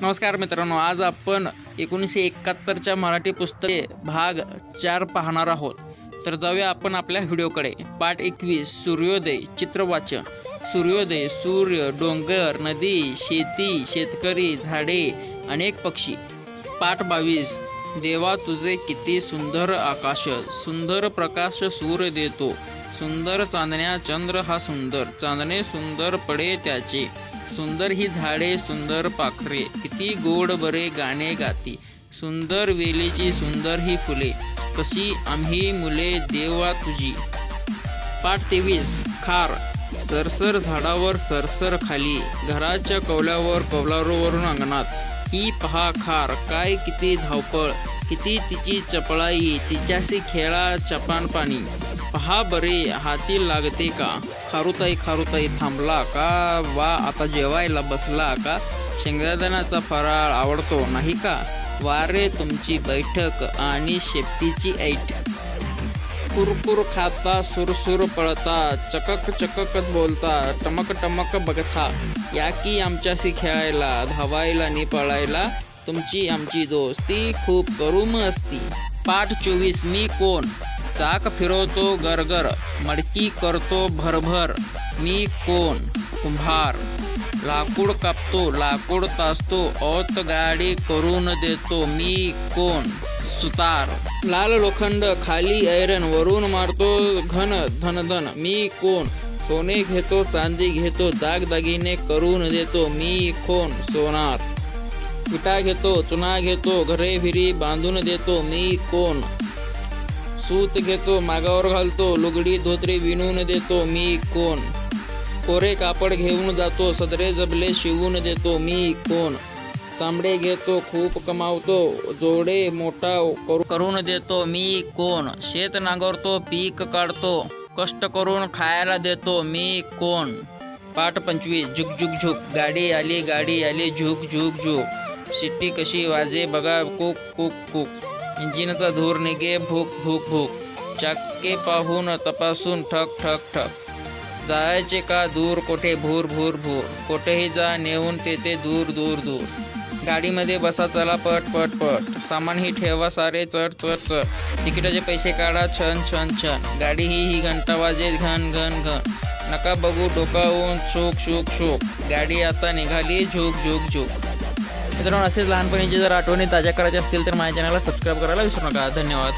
नमस्कार मित्रांनो, आज आपण 1971च्या मराठी पुस्तके भाग 4 पाहणार आहोत। तर जाऊया आपण आपल्या व्हिडिओकडे। पाठ 21 सूर्योदय चित्रवाचन। सूर्योदय, सूर्य, डोंगर, नदी, शेती, शेतकरी, झाडे, अनेक पक्षी। पाठ 22 देवा तुझे किती सुंदर आकाश, सुंदर प्रकाश सूर्य देतो, सुंदर चांदण्या चंद्र हा सुंदर, चांदणे सुंदर पडे त्याचे, सुंदर ही झाडे सुंदर पाखरे, किती गोड बरे गाणे गाती, सुंदर वेलीची सुंदर ही फुले, कशी आम्ही मुले देवा तुझी। पाठ 23 खार सरसर झाडावर सरसर खाली, घराच्या कौलावर कौलारूवरून अंगणात, ही पहा खार काय किती धावपळ, किती तिची चपळाई, तिच्याशी खेळा चपान पाणी, पहा बरे हाती लागते का, खारुताई खारुताई थांबला का, वा आता जेवायला बसला का, शेंगदाण्याचा फराळ आवडतो नाही का, वारे तुमची बैठक आणि शेपटीची ऐट, कुरकुर खाता सुरसुर पळता, चकक चकक बोलता, टमक टमक बघता, या की आमच्याशी खेळायला, धावायला नि पळायला, तुमची आमची दोस्ती खूप करूम असती। पाठ 24 मी कोण चाक फिरवतो गरगर, मडकी करतो भरभर, मी कोण कुंभार, लाकूड कापतो लाकूड तासतो, औत गाडी करून देतो, मी कोण सुतार, लाल लोखंड खाली ऐरन वरून मारतो घन धनधन, मी कोण सोने घेतो चांदी घेतो, दागदागिने करून देतो, मी कोण सोनार, विटा घेतो चुना घेतो, घरे भिरी बांधून देतो, मी कोण सूत घेतो मागावर घालतो, लुगडी धोतरी विणून देतो, मी कोण कोरे कापड घेऊन जातो, सदरे जबले शिवून देतो, मी कोण चांबडे घेतो खूप कमावतो, जोडे मोठा करून देतो, मी कोण शेत नांगरतो पीक काढतो, कष्ट करून खायला देतो, मी कोण। पाठ 25 झुक झुक झुक गाडी आली झुक झुक झुक, शिट्टी कशी वाजे बघा कुक कुक कुक, इंजिनचा धूर निघे भूक भूक भूक, चाके पाहून तपासून ठक ठक ठक, जायचे का दूर कोठे भूर भूर भूर, कोठेही जा नेऊन तेथे दूर दूर दूर, गाडीमध्ये बसा चला पट पट पट, सामानही ठेवा सारे चढ चढ चढ, तिकिटाचे पैसे काढा छन छन छन, गाडी ही घंटा वाजे घन घन घन, नका बघू डोकावून शोक शोक शोक, गाडी आता निघाली झुक झुक झुक। मित्रांनो, असेच लहानपणीचे जर आठवणी ताज्या करायच्या असतील तर माझ्या चॅनलला सबस्क्राईब करायला विसरू नका। धन्यवाद।